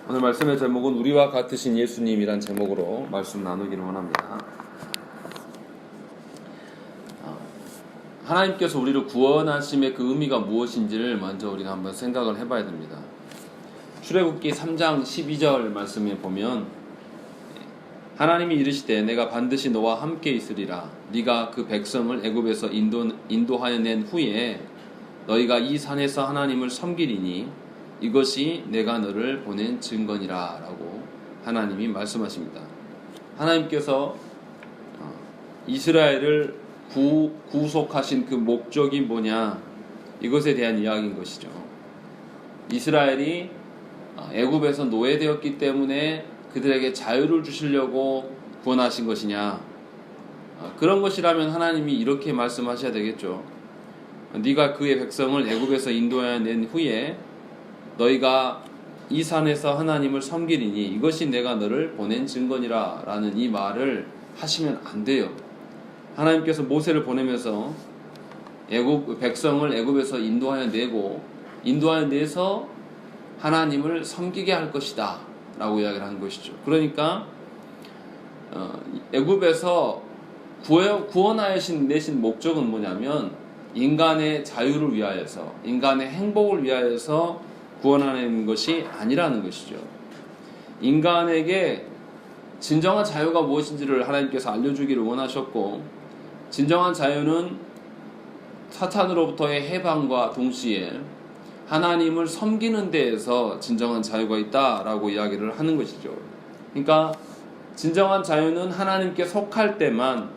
오늘 말씀의 제목은 우리와 같으신 예수님이란 제목으로 말씀 나누기를 원합니다. 하나님께서 우리를 구원하심의 그 의미가 무엇인지를 먼저 우리가 한번 생각을 해봐야 됩니다. 출애굽기 3장 12절 말씀에 보면 하나님이 이르시되 내가 반드시 너와 함께 있으리라. 네가 그 백성을 애굽에서 인도하여 낸 후에 너희가 이 산에서 하나님을 섬기리니 이것이 내가 너를 보낸 증거니라 라고 하나님이 말씀하십니다. 하나님께서 이스라엘을 구속하신 그 목적이 뭐냐, 이것에 대한 이야기인 것이죠. 이스라엘이 애굽에서 노예되었기 때문에 그들에게 자유를 주시려고 구원하신 것이냐, 그런 것이라면 하나님이 이렇게 말씀하셔야 되겠죠. 네가 그의 백성을 애굽에서 인도하여 낸 후에 너희가 이 산에서 하나님을 섬기리니 이것이 내가 너를 보낸 증거니라 라는 이 말을 하시면 안 돼요. 하나님께서 모세를 보내면서 백성을 애굽에서 인도하여 내서 하나님을 섬기게 할 것이다 라고 이야기를 한 것이죠. 그러니까 애굽에서 구원하여 내신 목적은 뭐냐면 인간의 자유를 위하여서, 인간의 행복을 위하여서 구원하는 것이 아니라는 것이죠. 인간에게 진정한 자유가 무엇인지를 하나님께서 알려주기를 원하셨고, 진정한 자유는 사탄으로부터의 해방과 동시에 하나님을 섬기는 데에서 진정한 자유가 있다라고 이야기를 하는 것이죠. 그러니까 진정한 자유는 하나님께 속할 때만,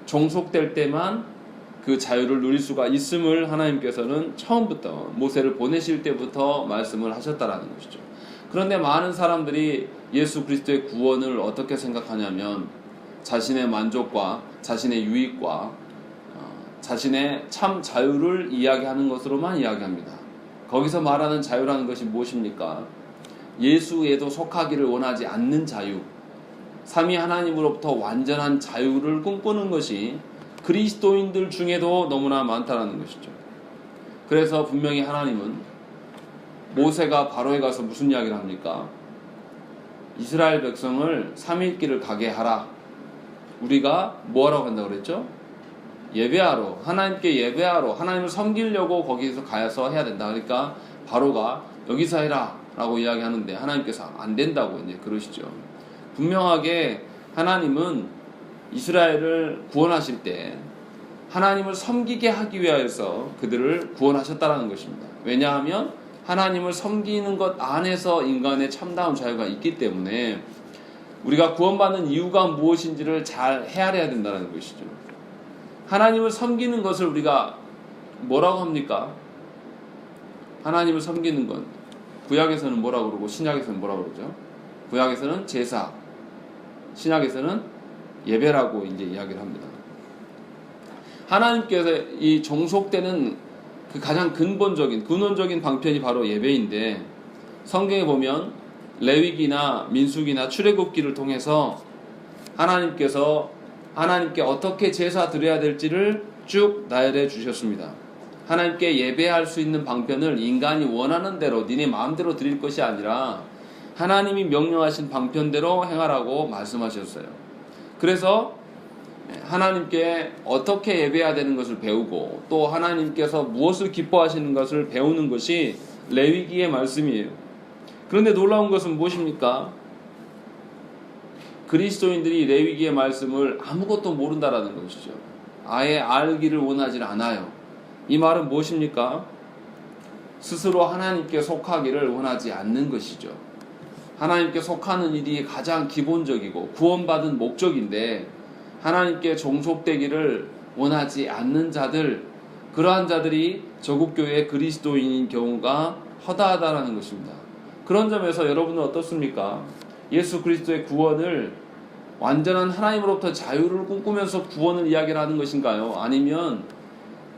종속될 때만 그 자유를 누릴 수가 있음을 하나님께서는 처음부터 모세를 보내실 때부터 말씀을 하셨다라는 것이죠. 그런데 많은 사람들이 예수 그리스도의 구원을 어떻게 생각하냐면 자신의 만족과 자신의 유익과 자신의 참 자유를 이야기하는 것으로만 이야기합니다. 거기서 말하는 자유라는 것이 무엇입니까? 예수에도 속하기를 원하지 않는 자유, 삼위 하나님으로부터 완전한 자유를 꿈꾸는 것이 그리스도인들 중에도 너무나 많다는 것이죠. 그래서 분명히 하나님은 모세가 바로에 가서 무슨 이야기를 합니까? 이스라엘 백성을 3일 길을 가게 하라. 우리가 뭐하러 간다고 그랬죠? 예배하러, 하나님께 예배하러, 하나님을 섬기려고 거기서 가서 해야 된다. 그러니까 바로가 여기서 해라 라고 이야기하는데 하나님께서 안 된다고 이제 그러시죠. 분명하게 하나님은 이스라엘을 구원하실 때 하나님을 섬기게 하기 위하여서 그들을 구원하셨다는 것입니다. 왜냐하면 하나님을 섬기는 것 안에서 인간의 참다운 자유가 있기 때문에 우리가 구원받는 이유가 무엇인지를 잘 헤아려야 된다는 것이죠. 하나님을 섬기는 것을 우리가 뭐라고 합니까? 하나님을 섬기는 건 구약에서는 뭐라고 그러고 신약에서는 뭐라고 그러죠? 구약에서는 제사, 신약에서는 예배라고 이제 이야기를 합니다. 하나님께서 이 종속되는 그 가장 근원적인 방편이 바로 예배인데, 성경에 보면 레위기나 민수기나 출애굽기를 통해서 하나님께서 하나님께 어떻게 제사 드려야 될지를 쭉 나열해 주셨습니다. 하나님께 예배할 수 있는 방편을 인간이 원하는 대로 니네 마음대로 드릴 것이 아니라 하나님이 명령하신 방편대로 행하라고 말씀하셨어요. 그래서 하나님께 어떻게 예배해야 되는 것을 배우고 또 하나님께서 무엇을 기뻐하시는 것을 배우는 것이 레위기의 말씀이에요. 그런데 놀라운 것은 무엇입니까? 그리스도인들이 레위기의 말씀을 아무것도 모른다라는 것이죠. 아예 알기를 원하지 않아요. 이 말은 무엇입니까? 스스로 하나님께 속하기를 원하지 않는 것이죠. 하나님께 속하는 일이 가장 기본적이고 구원받은 목적인데 하나님께 종속되기를 원하지 않는 자들, 그러한 자들이 저국교회 그리스도인인 경우가 허다하다라는 것입니다. 그런 점에서 여러분은 어떻습니까? 예수 그리스도의 구원을 완전한 하나님으로부터 자유를 꿈꾸면서 구원을 이야기를 하는 것인가요? 아니면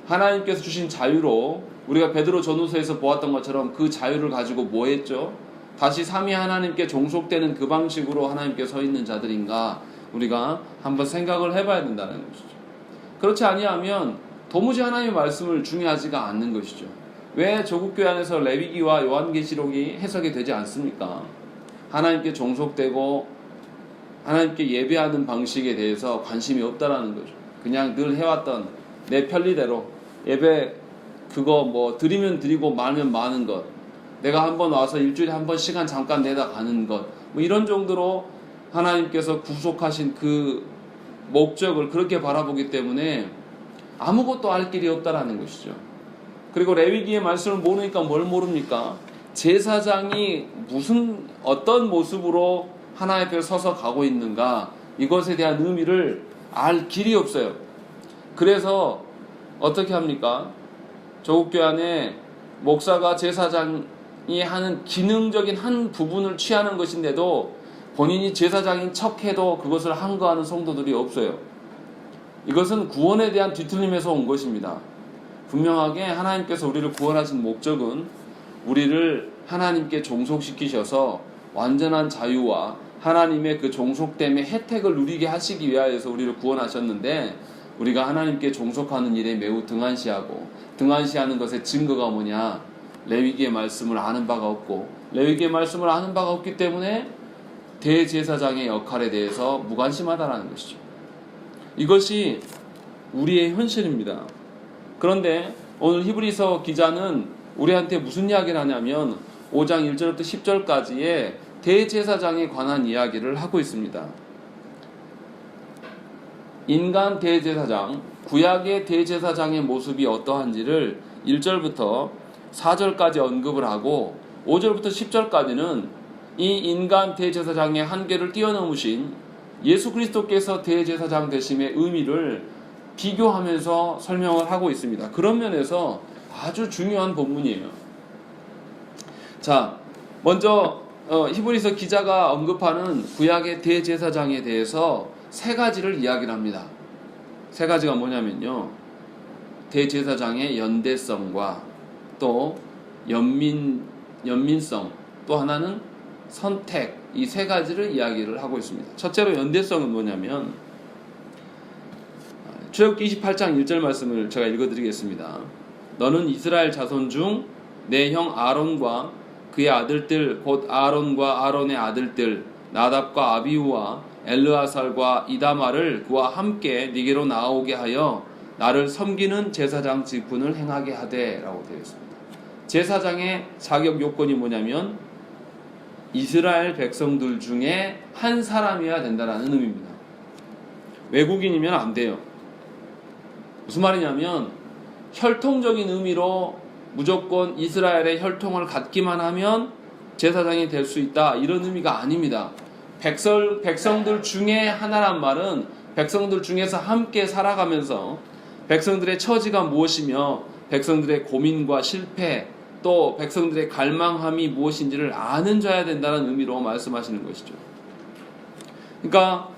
하나님께서 주신 자유로 우리가 베드로 전후서에서 보았던 것처럼 그 자유를 가지고 뭐 했죠? 다시 삼위 하나님께 종속되는 그 방식으로 하나님께 서 있는 자들인가 우리가 한번 생각을 해봐야 된다는 것이죠. 그렇지 아니하면 도무지 하나님의 말씀을 중요하지가 않는 것이죠. 왜 조국교회 안에서 레위기와 요한계시록이 해석이 되지 않습니까? 하나님께 종속되고 하나님께 예배하는 방식에 대해서 관심이 없다라는 거죠. 그냥 늘 해왔던 내 편리대로 예배 그거 뭐 드리면 드리고 말면 마는 것, 내가 한번 와서 일주일에 한 번 시간 잠깐 내다 가는 것, 뭐 이런 정도로 하나님께서 구속하신 그 목적을 그렇게 바라보기 때문에 아무것도 알 길이 없다라는 것이죠. 그리고 레위기의 말씀을 모르니까 뭘 모릅니까? 제사장이 어떤 모습으로 하나님 앞에 서서 가고 있는가, 이것에 대한 의미를 알 길이 없어요. 그래서 어떻게 합니까? 조국교회 안에 목사가 제사장이 하는 기능적인 한 부분을 취하는 것인데도 본인이 제사장인 척해도 그것을 항거하는 성도들이 없어요. 이것은 구원에 대한 뒤틀림에서 온 것입니다. 분명하게 하나님께서 우리를 구원하신 목적은 우리를 하나님께 종속시키셔서 완전한 자유와 하나님의 그 종속됨의 혜택을 누리게 하시기 위하여서 우리를 구원하셨는데, 우리가 하나님께 종속하는 일에 매우 등한시하는 것의 증거가 뭐냐? 레위기의 말씀을 아는 바가 없고, 레위기의 말씀을 아는 바가 없기 때문에 대제사장의 역할에 대해서 무관심하다라는 것이죠. 이것이 우리의 현실입니다. 그런데 오늘 히브리서 기자는 우리한테 무슨 이야기를 하냐면 5장 1절부터 10절까지의 대제사장에 관한 이야기를 하고 있습니다. 인간 대제사장, 구약의 대제사장의 모습이 어떠한지를 1절부터 4절까지 언급을 하고 5절부터 10절까지는 이 인간 대제사장의 한계를 뛰어넘으신 예수 그리스도께서 대제사장 되심의 의미를 비교하면서 설명을 하고 있습니다. 그런 면에서 아주 중요한 본문이에요. 자, 먼저 히브리서 기자가 언급하는 구약의 대제사장에 대해서 세 가지를 이야기를 합니다. 세 가지가 뭐냐면요, 대제사장의 연대성과 또 연민성, 또 하나는 선택, 이 세 가지를 이야기를 하고 있습니다. 첫째로 연대성은 뭐냐면 출애굽기 28장 1절 말씀을 제가 읽어드리겠습니다. 너는 이스라엘 자손 중 내 형 아론과 그의 아들들 곧 아론과 아론의 아들들 나답과 아비후와 엘르아살과 이다마를 그와 함께 네게로 나오게 하여 나를 섬기는 제사장 직분을 행하게 하되 라고 되어 있습니다. 제사장의 자격 요건이 뭐냐면 이스라엘 백성들 중에 한 사람이어야 된다는 의미입니다. 외국인이면 안 돼요. 무슨 말이냐면 혈통적인 의미로 무조건 이스라엘의 혈통을 갖기만 하면 제사장이 될 수 있다, 이런 의미가 아닙니다. 백성들 중에 하나란 말은 백성들 중에서 함께 살아가면서 백성들의 처지가 무엇이며 백성들의 고민과 실패, 또 백성들의 갈망함이 무엇인지를 아는 자야 된다는 의미로 말씀하시는 것이죠. 그러니까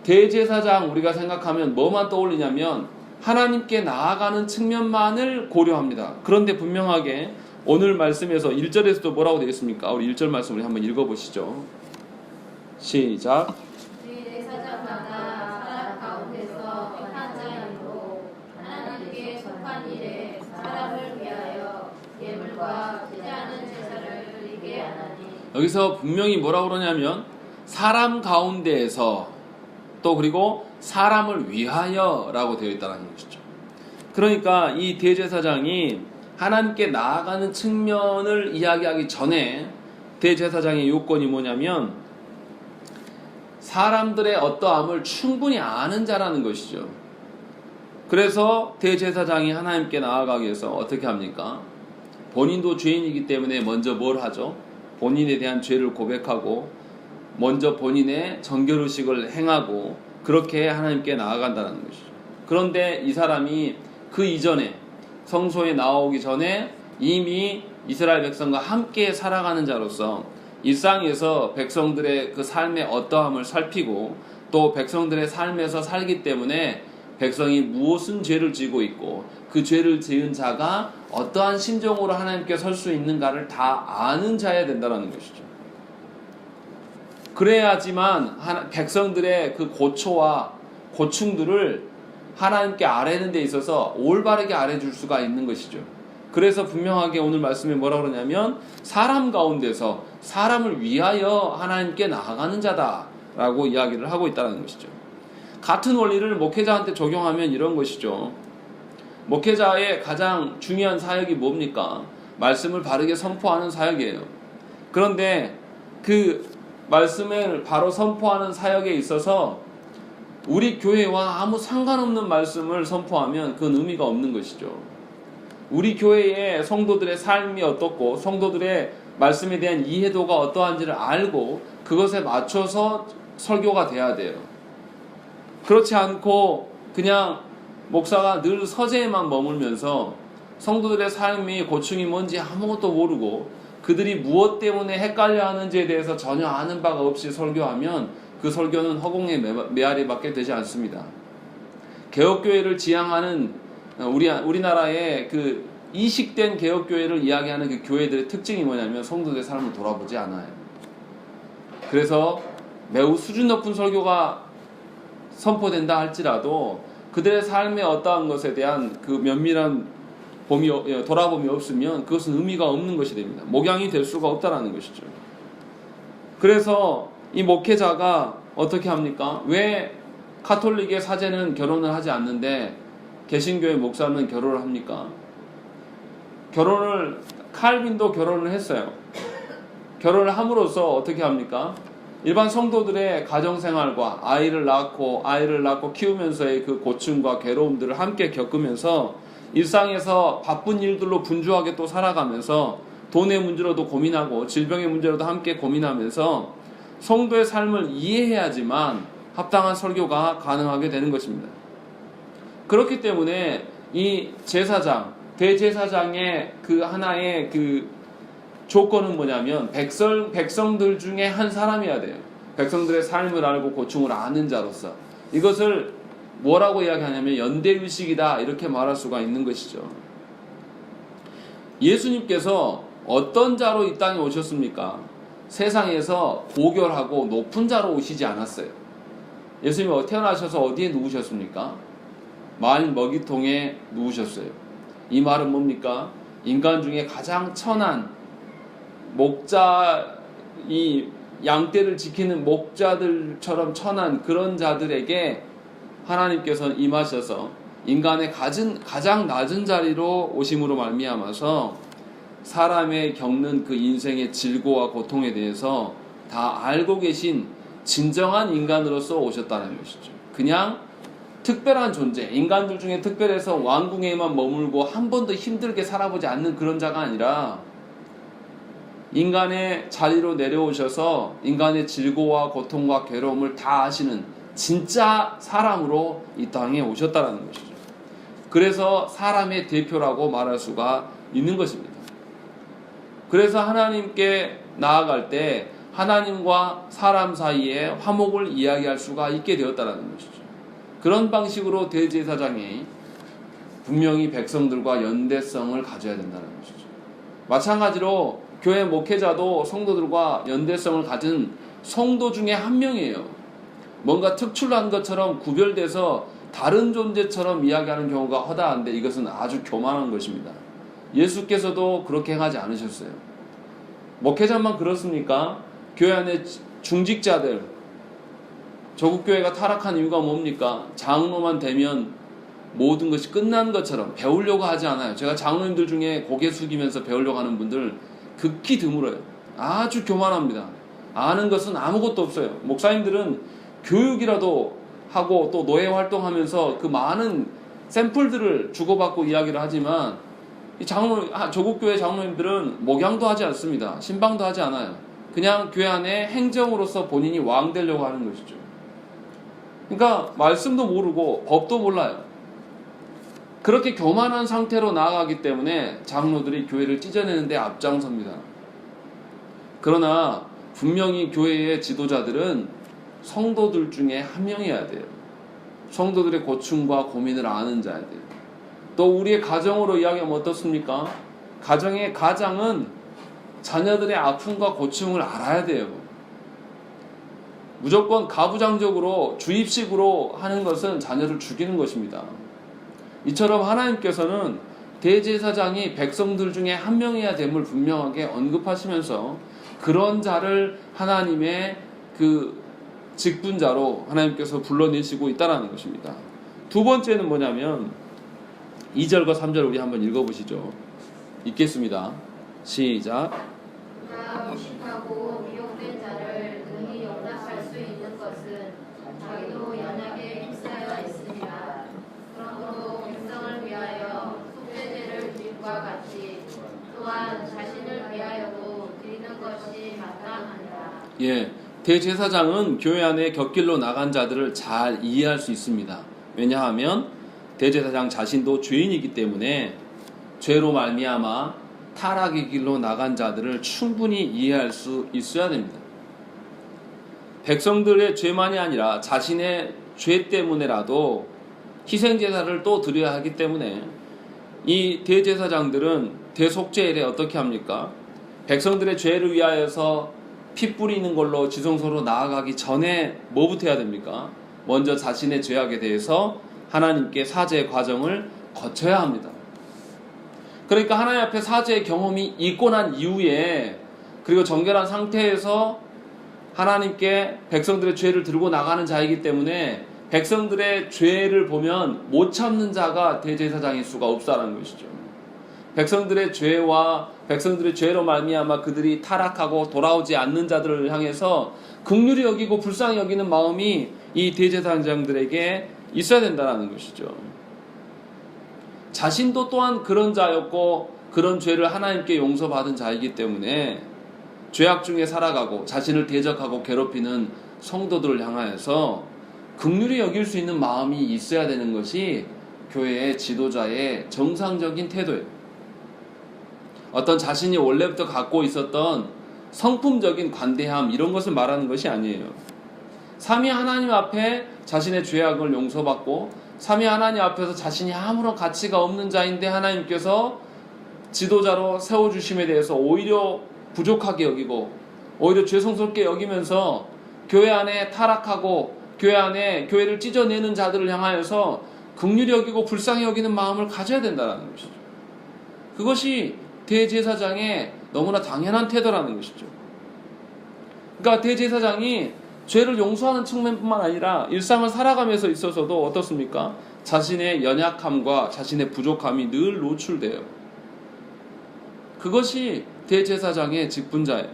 대제사장, 우리가 생각하면 뭐만 떠올리냐면 하나님께 나아가는 측면만을 고려합니다. 그런데 분명하게 오늘 말씀에서 1절에서도 뭐라고 되어 있습니까? 우리 1절 말씀을 한번 읽어보시죠. 시작. 대제사장마다 사람 가운데서 한 자이므로 하나님께 속한 일에 사람을 위하여 예물과 제하는 제사를 드리게 하나니. 여기서 분명히 뭐라고 그러냐면 사람 가운데에서, 또 그리고 사람을 위하여 라고 되어 있다는 것이죠. 그러니까 이 대제사장이 하나님께 나아가는 측면을 이야기하기 전에 대제사장의 요건이 뭐냐면 사람들의 어떠함을 충분히 아는 자라는 것이죠. 그래서 대제사장이 하나님께 나아가기 위해서 어떻게 합니까? 본인도 죄인이기 때문에 먼저 뭘 하죠? 본인에 대한 죄를 고백하고 먼저 본인의 정결의식을 행하고 그렇게 하나님께 나아간다는 것이죠. 그런데 이 사람이 그 이전에 성소에 나오기 전에 이미 이스라엘 백성과 함께 살아가는 자로서 일상에서 백성들의 그 삶의 어떠함을 살피고 또 백성들의 삶에서 살기 때문에 백성이 무엇은 죄를 지고 있고 그 죄를 지은 자가 어떠한 심정으로 하나님께 설 수 있는가를 다 아는 자여야 된다는 것이죠. 그래야지만 백성들의 그 고초와 고충들을 하나님께 아뢰는 데 있어서 올바르게 아뢰줄 수가 있는 것이죠. 그래서 분명하게 오늘 말씀에 뭐라 그러냐면 사람 가운데서 사람을 위하여 하나님께 나아가는 자다라고 이야기를 하고 있다는 것이죠. 같은 원리를 목회자한테 적용하면 이런 것이죠. 목회자의 가장 중요한 사역이 뭡니까? 말씀을 바르게 선포하는 사역이에요. 그런데 그 말씀을 바로 선포하는 사역에 있어서 우리 교회와 아무 상관없는 말씀을 선포하면 그건 의미가 없는 것이죠. 우리 교회의 성도들의 삶이 어떻고 성도들의 말씀에 대한 이해도가 어떠한지를 알고 그것에 맞춰서 설교가 돼야 돼요. 그렇지 않고 그냥 목사가 늘 서재에만 머물면서 성도들의 삶이 고충이 뭔지 아무것도 모르고 그들이 무엇 때문에 헷갈려 하는지에 대해서 전혀 아는 바가 없이 설교하면 그 설교는 허공에 메아리밖에 되지 않습니다. 개혁교회를 지향하는 우리나라의 그 이식된 개혁교회를 이야기하는 그 교회들의 특징이 뭐냐면 성도들의 삶을 돌아보지 않아요. 그래서 매우 수준 높은 설교가 선포된다 할지라도 그들의 삶의 어떠한 것에 대한 그 면밀한 돌아봄이 없으면 그것은 의미가 없는 것이 됩니다. 목양이 될 수가 없다라는 것이죠. 그래서 이 목회자가 어떻게 합니까? 왜 카톨릭의 사제는 결혼을 하지 않는데 개신교의 목사는 결혼을 합니까? 칼빈도 결혼을 했어요. 결혼을 함으로써 어떻게 합니까? 일반 성도들의 가정생활과 아이를 낳고 키우면서의 그 고충과 괴로움들을 함께 겪으면서 일상에서 바쁜 일들로 분주하게 또 살아가면서 돈의 문제로도 고민하고 질병의 문제로도 함께 고민하면서 성도의 삶을 이해해야지만 합당한 설교가 가능하게 되는 것입니다. 그렇기 때문에 이 제사장, 대제사장의 그 하나의 그 조건은 뭐냐면 백성들 중에 한 사람이어야 돼요. 백성들의 삶을 알고 고충을 아는 자로서. 이것을 뭐라고 이야기하냐면 연대의식이다 이렇게 말할 수가 있는 것이죠. 예수님께서 어떤 자로 이 땅에 오셨습니까? 세상에서 고결하고 높은 자로 오시지 않았어요. 예수님이 태어나셔서 어디에 누우셨습니까? 말 먹이통에 누우셨어요. 이 말은 뭡니까? 인간 중에 가장 천한 목자, 이 양떼를 지키는 목자들처럼 천한 그런 자들에게 하나님께서 임하셔서 인간의 가장 낮은 자리로 오심으로 말미암아서 사람의 겪는 그 인생의 질고와 고통에 대해서 다 알고 계신 진정한 인간으로서 오셨다는 것이죠. 그냥 특별한 존재, 인간들 중에 특별해서 왕궁에만 머물고 한 번도 힘들게 살아보지 않는 그런 자가 아니라 인간의 자리로 내려오셔서 인간의 질고와 고통과 괴로움을 다 아시는 진짜 사람으로 이 땅에 오셨다는 것이죠. 그래서 사람의 대표라고 말할 수가 있는 것입니다. 그래서 하나님께 나아갈 때 하나님과 사람 사이에 화목을 이야기할 수가 있게 되었다는 것이죠. 그런 방식으로 대제사장이 분명히 백성들과 연대성을 가져야 된다는 것이죠. 마찬가지로 교회 목회자도 성도들과 연대성을 가진 성도 중에 한 명이에요. 뭔가 특출난 것처럼 구별돼서 다른 존재처럼 이야기하는 경우가 허다한데 이것은 아주 교만한 것입니다. 예수께서도 그렇게 행하지 않으셨어요. 목회자만 그렇습니까? 교회 안에 중직자들, 조국교회가 타락한 이유가 뭡니까? 장로만 되면 모든 것이 끝난 것처럼 배우려고 하지 않아요. 제가 장로님들 중에 고개 숙이면서 배우려고 하는 분들 극히 드물어요. 아주 교만합니다. 아는 것은 아무것도 없어요. 목사님들은 교육이라도 하고 또 노예 활동하면서 그 많은 샘플들을 주고받고 이야기를 하지만 이 조국교회 장로님들은 목양도 하지 않습니다. 신방도 하지 않아요. 그냥 교회 안에 행정으로서 본인이 왕 되려고 하는 것이죠. 그러니까 말씀도 모르고 법도 몰라요. 그렇게 교만한 상태로 나아가기 때문에 장로들이 교회를 찢어내는 데 앞장섭니다. 그러나 분명히 교회의 지도자들은 성도들 중에 한 명이어야 돼요. 성도들의 고충과 고민을 아는 자야 돼요. 또 우리의 가정으로 이야기하면 어떻습니까? 가장은 자녀들의 아픔과 고충을 알아야 돼요. 무조건 가부장적으로 주입식으로 하는 것은 자녀를 죽이는 것입니다. 이처럼 하나님께서는 대제사장이 백성들 중에 한 명이어야 됨을 분명하게 언급하시면서 그런 자를 하나님의 그 직분자로 하나님께서 불러내시고 있다는 것입니다. 두 번째는 뭐냐면 2절과 3절 우리 한번 읽어보시죠. 읽겠습니다. 시작. 나 무식하고 미혹된 자를 능히 용납할 수 있는 것은 자기도 연약에 힘쓰여 있으니라. 그러므로 백성을 위하여 속죄제를 드림과 같이 또한 자신을 위하여도 드리는 것이 마땅하니라. 예, 대제사장은 교회 안에 곁길로 나간 자들을 잘 이해할 수 있습니다. 왜냐하면 대제사장 자신도 죄인이기 때문에 죄로 말미암아 타락의 길로 나간 자들을 충분히 이해할 수 있어야 됩니다. 백성들의 죄만이 아니라 자신의 죄 때문에라도 희생제사를 또 드려야 하기 때문에 이 대제사장들은 대속죄일에 어떻게 합니까? 백성들의 죄를 위하여서 피 뿌리는 걸로 지성소로 나아가기 전에 뭐부터 해야 됩니까? 먼저 자신의 죄악에 대해서 하나님께 사죄의 과정을 거쳐야 합니다. 그러니까 하나님 앞에 사죄의 경험이 있고 난 이후에 그리고 정결한 상태에서 하나님께 백성들의 죄를 들고 나가는 자이기 때문에 백성들의 죄를 보면 못 참는 자가 대제사장일 수가 없다는 것이죠. 백성들의 죄와 백성들의 죄로 말미암아 그들이 타락하고 돌아오지 않는 자들을 향해서 긍휼히 여기고 불쌍히 여기는 마음이 이 대제사장들에게 있어야 된다는 것이죠. 자신도 또한 그런 자였고 그런 죄를 하나님께 용서받은 자이기 때문에 죄악 중에 살아가고 자신을 대적하고 괴롭히는 성도들을 향하여서 긍휼히 여길 수 있는 마음이 있어야 되는 것이 교회의 지도자의 정상적인 태도예요. 어떤 자신이 원래부터 갖고 있었던 성품적인 관대함 이런 것을 말하는 것이 아니에요. 삼위 하나님 앞에 자신의 죄악을 용서받고 삼위 하나님 앞에서 자신이 아무런 가치가 없는 자인데 하나님께서 지도자로 세워주심에 대해서 오히려 부족하게 여기고 오히려 죄송스럽게 여기면서 교회 안에 타락하고 교회 안에 교회를 찢어내는 자들을 향하여서 긍휼히 여기고 불쌍히 여기는 마음을 가져야 된다는 것이죠. 그것이 대제사장의 너무나 당연한 태도라는 것이죠. 그러니까 대제사장이 죄를 용서하는 측면뿐만 아니라 일상을 살아가면서 있어서도 어떻습니까? 자신의 연약함과 자신의 부족함이 늘 노출돼요. 그것이 대제사장의 직분자예요.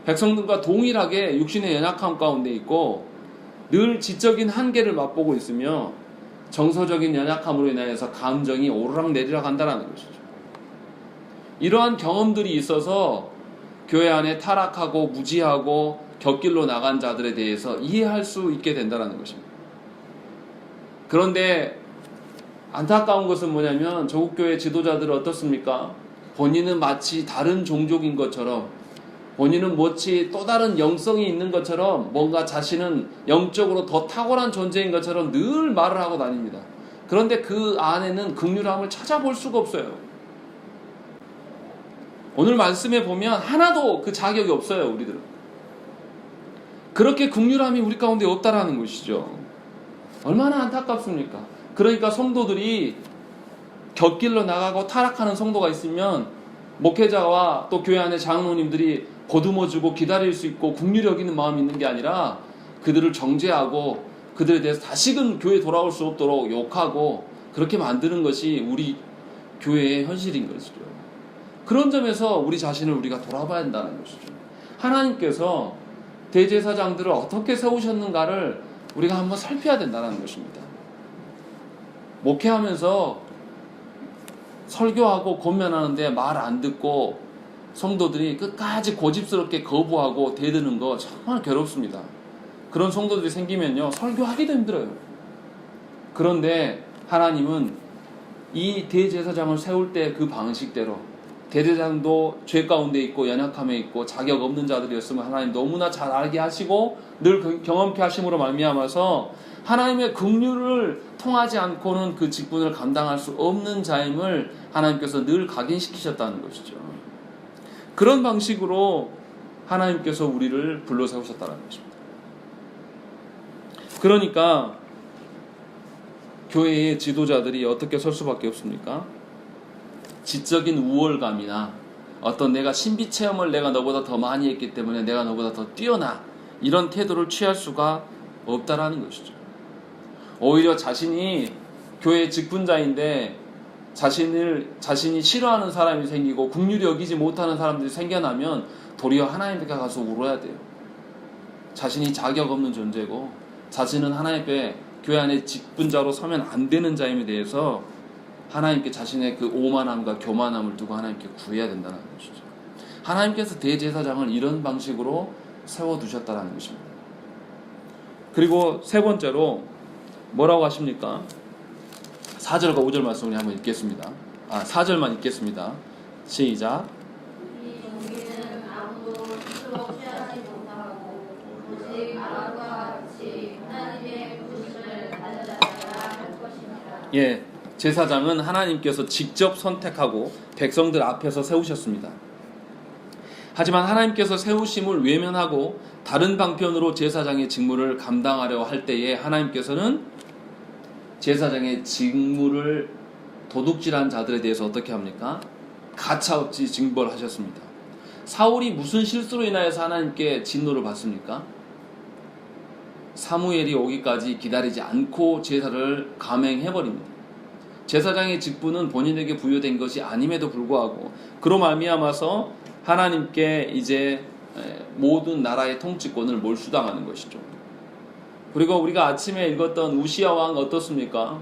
백성들과 동일하게 육신의 연약함 가운데 있고 늘 지적인 한계를 맛보고 있으며 정서적인 연약함으로 인하여서 감정이 오르락내리락 한다는 것이죠. 이러한 경험들이 있어서 교회 안에 타락하고 무지하고 곁길로 나간 자들에 대해서 이해할 수 있게 된다는 것입니다. 그런데 안타까운 것은 뭐냐면 조국교회 지도자들은 어떻습니까? 본인은 마치 다른 종족인 것처럼 본인은 마치 또 다른 영성이 있는 것처럼 뭔가 자신은 영적으로 더 탁월한 존재인 것처럼 늘 말을 하고 다닙니다. 그런데 그 안에는 긍휼함을 찾아볼 수가 없어요. 오늘 말씀에 보면 하나도 그 자격이 없어요. 우리들은. 그렇게 긍휼함이 우리 가운데 없다라는 것이죠. 얼마나 안타깝습니까? 그러니까 성도들이 곁길로 나가고 타락하는 성도가 있으면 목회자와 또 교회 안의 장로님들이 보듬어주고 기다릴 수 있고 긍휼히 여기는 마음이 있는 게 아니라 그들을 정죄하고 그들에 대해서 다시금 교회에 돌아올 수 없도록 욕하고 그렇게 만드는 것이 우리 교회의 현실인 것이죠. 그런 점에서 우리 자신을 우리가 돌아봐야 한다는 것이죠. 하나님께서 대제사장들을 어떻게 세우셨는가를 우리가 한번 살펴야 된다는 것입니다. 목회하면서 설교하고 권면하는데 말 안 듣고 성도들이 끝까지 고집스럽게 거부하고 대드는 거 정말 괴롭습니다. 그런 성도들이 생기면요 설교하기도 힘들어요. 그런데 하나님은 이 대제사장을 세울 때 그 방식대로 대제사장도 죄 가운데 있고 연약함에 있고 자격 없는 자들이었으면 하나님 너무나 잘 알게 하시고 늘 경험케 하심으로 말미암아서 하나님의 긍휼을 통하지 않고는 그 직분을 감당할 수 없는 자임을 하나님께서 늘 각인시키셨다는 것이죠. 그런 방식으로 하나님께서 우리를 불러 세우셨다는 것입니다. 그러니까 교회의 지도자들이 어떻게 설 수밖에 없습니까? 지적인 우월감이나 어떤 내가 신비 체험을 내가 너보다 더 많이 했기 때문에 내가 너보다 더 뛰어나, 이런 태도를 취할 수가 없다라는 것이죠. 오히려 자신이 교회 직분자인데 자신이 싫어하는 사람이 생기고 긍휼히 여기지 못하는 사람들이 생겨나면 도리어 하나님 앞에 가서 울어야 돼요. 자신이 자격 없는 존재고 자신은 하나님 앞에 교회 안에 직분자로 서면 안 되는 자임에 대해서 하나님께 자신의 그 오만함과 교만함을 두고 하나님께 구해야 된다는 것이죠. 하나님께서 대제사장을 이런 방식으로 세워두셨다는 것입니다. 그리고 세 번째로 뭐라고 하십니까? 4절과 5절 말씀을 한번 읽겠습니다. 4절만 읽겠습니다. 시작. 이 종기는 아무도 스스로 취하지 못하고 오직 아론과 같이 하나님의 부르심을 받은 자가 할 것입니다. 예, 제사장은 하나님께서 직접 선택하고 백성들 앞에서 세우셨습니다. 하지만 하나님께서 세우심을 외면하고 다른 방편으로 제사장의 직무를 감당하려 할 때에 하나님께서는 제사장의 직무를 도둑질한 자들에 대해서 어떻게 합니까? 가차없이 징벌하셨습니다. 사울이 무슨 실수로 인하여서 하나님께 진노를 받습니까? 사무엘이 오기까지 기다리지 않고 제사를 감행해버립니다. 제사장의 직분은 본인에게 부여된 것이 아님에도 불구하고 그로 말미암아서 하나님께 이제 모든 나라의 통치권을 몰수당하는 것이죠. 그리고 우리가 아침에 읽었던 우시야 왕 어떻습니까?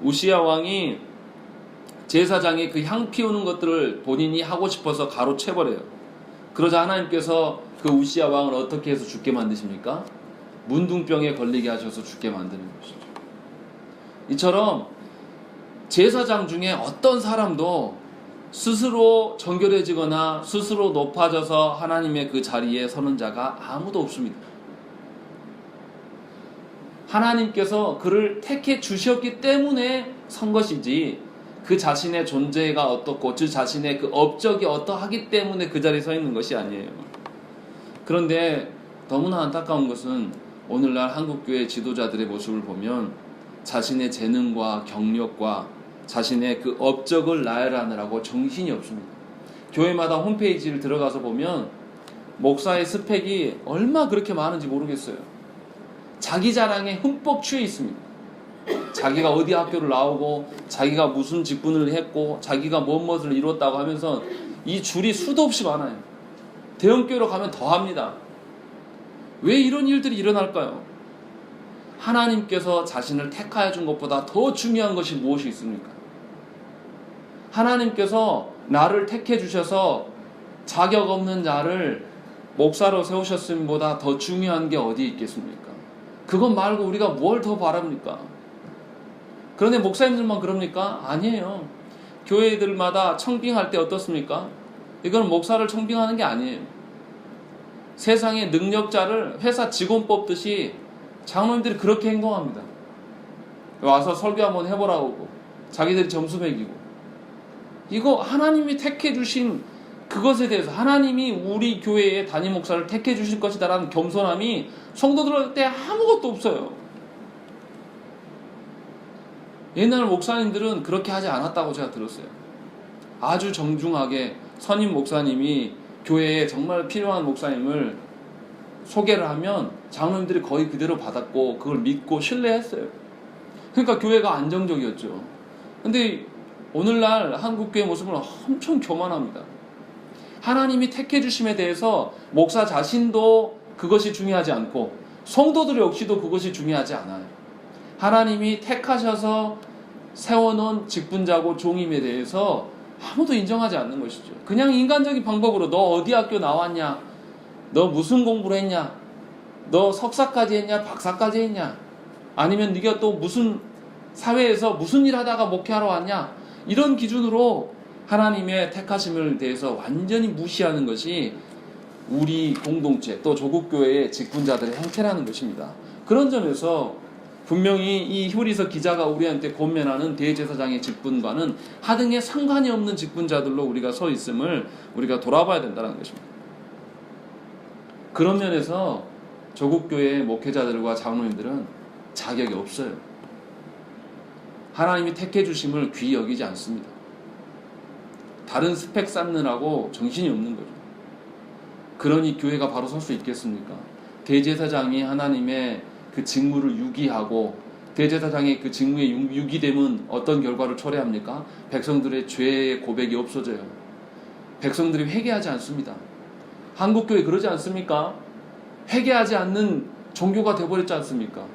우시야 왕이 제사장이 그 향 피우는 것들을 본인이 하고 싶어서 가로채버려요. 그러자 하나님께서 그 우시야 왕을 어떻게 해서 죽게 만드십니까? 문둥병에 걸리게 하셔서 죽게 만드는 것이죠. 이처럼 제사장 중에 어떤 사람도 스스로 정결해지거나 스스로 높아져서 하나님의 그 자리에 서는 자가 아무도 없습니다. 하나님께서 그를 택해 주셨기 때문에 선 것이지 그 자신의 존재가 어떻고 그 자신의 그 업적이 어떠하기 때문에 그 자리에 서 있는 것이 아니에요. 그런데 너무나 안타까운 것은 오늘날 한국교회 지도자들의 모습을 보면 자신의 재능과 경력과 자신의 그 업적을 나열하느라고 정신이 없습니다. 교회마다 홈페이지를 들어가서 보면 목사의 스펙이 얼마 그렇게 많은지 모르겠어요. 자기 자랑에 흠뻑 취해 있습니다. 자기가 어디 학교를 나오고 자기가 무슨 직분을 했고 자기가 무엇을 이뤘다고 하면서 이 줄이 수도 없이 많아요. 대형교회로 가면 더합니다. 왜 이런 일들이 일어날까요? 하나님께서 자신을 택하여 준 것보다 더 중요한 것이 무엇이 있습니까? 하나님께서 나를 택해 주셔서 자격 없는 자를 목사로 세우셨음보다 더 중요한 게 어디 있겠습니까? 그것 말고 우리가 뭘 더 바랍니까? 그런데 목사님들만 그럽니까? 아니에요. 교회들마다 청빙할 때 어떻습니까? 이건 목사를 청빙하는 게 아니에요. 세상의 능력자를 회사 직원 뽑듯이 장로님들이 그렇게 행동합니다. 와서 설교 한번 해보라고 자기들이 점수 매기고, 이거 하나님이 택해 주신 그것에 대해서 하나님이 우리 교회의 담임 목사를 택해 주실 것이다라는 겸손함이 성도들한테 아무것도 없어요. 옛날 목사님들은 그렇게 하지 않았다고 제가 들었어요. 아주 정중하게 선임 목사님이 교회에 정말 필요한 목사님을 소개를 하면 장로님들이 거의 그대로 받았고 그걸 믿고 신뢰했어요. 그러니까 교회가 안정적이었죠. 근데 오늘날 한국교회 모습은 엄청 교만합니다. 하나님이 택해 주심에 대해서 목사 자신도 그것이 중요하지 않고 성도들 역시도 그것이 중요하지 않아요. 하나님이 택하셔서 세워놓은 직분자고 종임에 대해서 아무도 인정하지 않는 것이죠. 그냥 인간적인 방법으로 너 어디 학교 나왔냐, 너 무슨 공부를 했냐, 너 석사까지 했냐, 박사까지 했냐, 아니면 네가 또 무슨 사회에서 무슨 일 하다가 목회하러 왔냐, 이런 기준으로 하나님의 택하심을 대해서 완전히 무시하는 것이 우리 공동체 또 조국교회의 직분자들의 행태라는 것입니다. 그런 점에서 분명히 이 히브리서 기자가 우리한테 권면하는 대제사장의 직분과는 하등의 상관이 없는 직분자들로 우리가 서 있음을 우리가 돌아봐야 된다는 것입니다. 그런 면에서 조국교회의 목회자들과 장로님들은 자격이 없어요. 하나님이 택해 주심을 귀히 여기지 않습니다. 다른 스펙 쌓느라고 정신이 없는 거죠. 그러니 교회가 바로 설 수 있겠습니까? 대제사장이 하나님의 그 직무를 유기하고 대제사장의 그 직무에 유기되면 어떤 결과를 초래합니까? 백성들의 죄의 고백이 없어져요. 백성들이 회개하지 않습니다. 한국교회 그러지 않습니까? 회개하지 않는 종교가 되어버렸지 않습니까?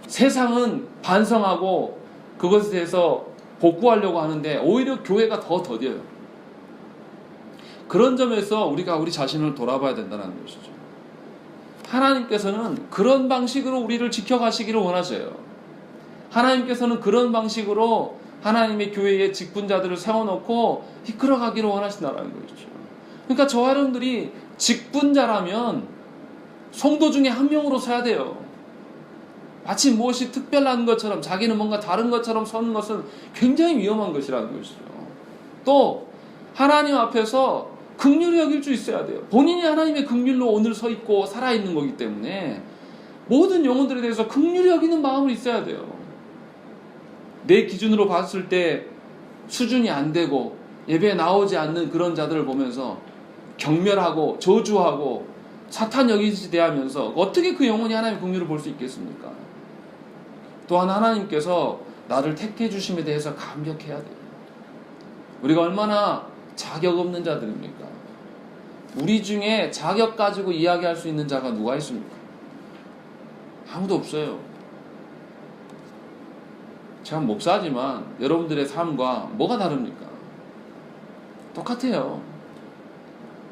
세상은 반성하고 그것에 대해서 복구하려고 하는데 오히려 교회가 더 더뎌요. 그런 점에서 우리가 우리 자신을 돌아봐야 된다는 것이죠. 하나님께서는 그런 방식으로 우리를 지켜가시기를 원하셔요. 하나님께서는 그런 방식으로 하나님의 교회의 직분자들을 세워놓고 이끌어가기를 원하신다는 것이죠. 그러니까 저와 여러분들이 직분자라면 성도 중에 한 명으로 서야 돼요. 마치 무엇이 특별한 것처럼 자기는 뭔가 다른 것처럼 서는 것은 굉장히 위험한 것이라는 것이죠. 또 하나님 앞에서 긍휼히 여길 수 있어야 돼요. 본인이 하나님의 긍휼로 오늘 서 있고 살아있는 거기 때문에 모든 영혼들에 대해서 긍휼히 여기는 마음을 있어야 돼요. 내 기준으로 봤을 때 수준이 안 되고 예배에 나오지 않는 그런 자들을 보면서 경멸하고 저주하고 사탄 여기지 대하면서 어떻게 그 영혼이 하나님의 긍휼을 볼 수 있겠습니까? 또한 하나님께서 나를 택해 주심에 대해서 감격해야 돼요. 우리가 얼마나 자격 없는 자들입니까? 우리 중에 자격 가지고 이야기할 수 있는 자가 누가 있습니까? 아무도 없어요. 제가 목사지만 여러분들의 삶과 뭐가 다릅니까? 똑같아요.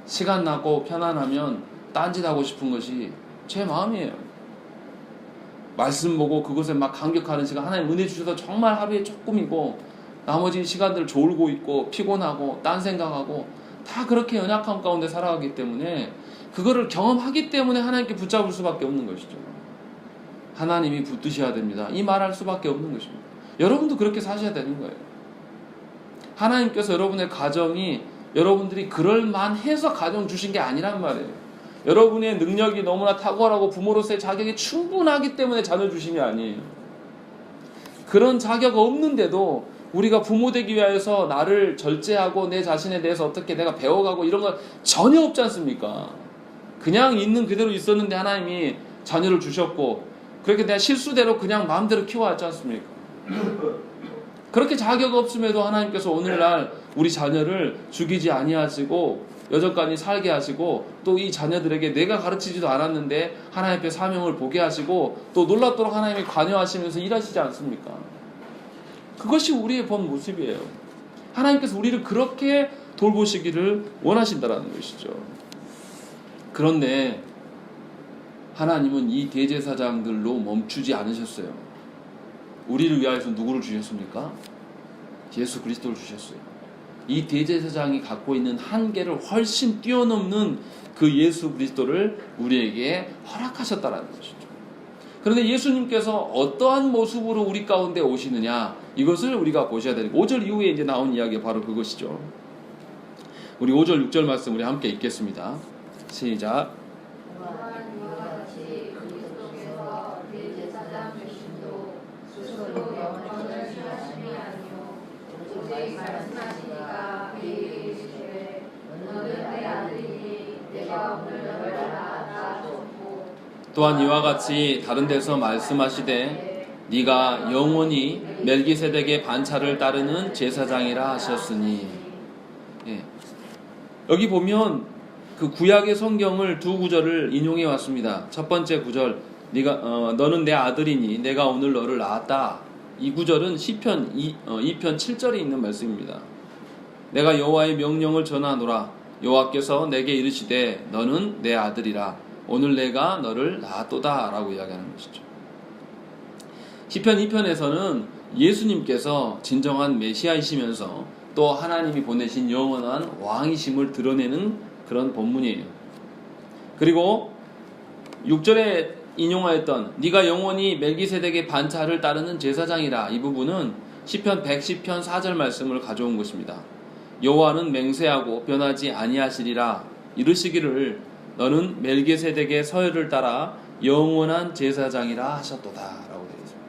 시간 나고 편안하면 딴짓하고 싶은 것이 제 마음이에요. 말씀 보고 그것에 막 감격하는 시간, 하나님 은혜 주셔서 정말 하루에 조금이고 나머지 시간들 졸고 있고 피곤하고 딴 생각하고 다 그렇게 연약함 가운데 살아가기 때문에 그거를 경험하기 때문에 하나님께 붙잡을 수밖에 없는 것이죠. 하나님이 붙드셔야 됩니다. 이 말할 수밖에 없는 것입니다. 여러분도 그렇게 사셔야 되는 거예요. 하나님께서 여러분의 가정이 여러분들이 그럴만해서 가정 주신 게 아니란 말이에요. 여러분의 능력이 너무나 탁월하고 부모로서의 자격이 충분하기 때문에 자녀 주심이 아니에요. 그런 자격 없는데도 우리가 부모 되기 위해서 나를 절제하고 내 자신에 대해서 어떻게 내가 배워가고 이런 건 전혀 없지 않습니까? 그냥 있는 그대로 있었는데 하나님이 자녀를 주셨고 그렇게 내가 실수대로 그냥 마음대로 키워왔지 않습니까? 그렇게 자격 없음에도 하나님께서 오늘날 우리 자녀를 죽이지 아니하시고 여전까지 살게 하시고 또 이 자녀들에게 내가 가르치지도 않았는데 하나님 앞에 사명을 보게 하시고 또 놀랍도록 하나님이 관여하시면서 일하시지 않습니까? 그것이 우리의 본 모습이에요. 하나님께서 우리를 그렇게 돌보시기를 원하신다는 것이죠. 그런데 하나님은 이 대제사장들로 멈추지 않으셨어요. 우리를 위하여서 누구를 주셨습니까? 예수 그리스도를 주셨어요. 이 대제사장이 갖고 있는 한계를 훨씬 뛰어넘는 그 예수 그리스도를 우리에게 허락하셨다는 것이죠. 그런데 예수님께서 어떠한 모습으로 우리 가운데 오시느냐, 이것을 우리가 보셔야 되고 5절 이후에 이제 나온 이야기가 바로 그것이죠. 우리 5절 6절 말씀 우리 함께 읽겠습니다. 시작. 또한 이와 같이 다른 데서 말씀하시되 네가 영원히 멜기세덱의 반차를 따르는 제사장이라 하셨으니. 예. 여기 보면 그 구약의 성경을 두 구절을 인용해 왔습니다. 첫 번째 구절, 너는 내 아들이니 내가 오늘 너를 낳았다. 이 구절은 시편 2편 7절에 있는 말씀입니다. 내가 여호와의 명령을 전하노라. 여호와께서 내게 이르시되 너는 내 아들이라. 오늘 내가 너를 낳았도다 라고 이야기하는 것이죠. 시편 2편에서는 예수님께서 진정한 메시아이시면서 또 하나님이 보내신 영원한 왕이심을 드러내는 그런 본문이에요. 그리고 6절에 인용하였던 네가 영원히 멜기세덱의 반차를 따르는 제사장이라, 이 부분은 시편 110편 4절 말씀을 가져온 것입니다. 여호와는 맹세하고 변하지 아니하시리라. 이르시기를 너는 멜기세덱의 서열을 따라 영원한 제사장이라 하셨도다 라고 되어 있습니다.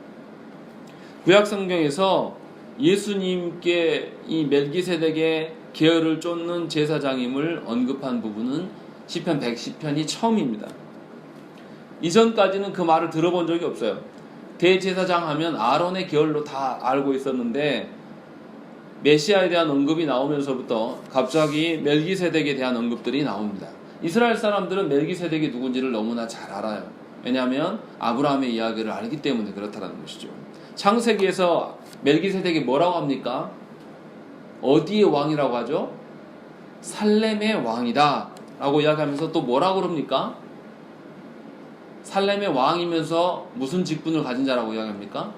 구약 성경에서 예수님께 이 멜기세덱의 계열을 쫓는 제사장임을 언급한 부분은 시편 110편이 처음입니다. 이전까지는 그 말을 들어본 적이 없어요. 대제사장 하면 아론의 계열로 다 알고 있었는데 메시아에 대한 언급이 나오면서부터 갑자기 멜기세덱에 대한 언급들이 나옵니다. 이스라엘 사람들은 멜기세덱이 누군지를 너무나 잘 알아요. 왜냐하면 아브라함의 이야기를 알기 때문에 그렇다는 것이죠. 창세기에서 멜기세덱이 뭐라고 합니까? 어디의 왕이라고 하죠? 살렘의 왕이다 라고 이야기하면서 또 뭐라고 그럽니까? 살렘의 왕이면서 무슨 직분을 가진 자라고 이야기합니까?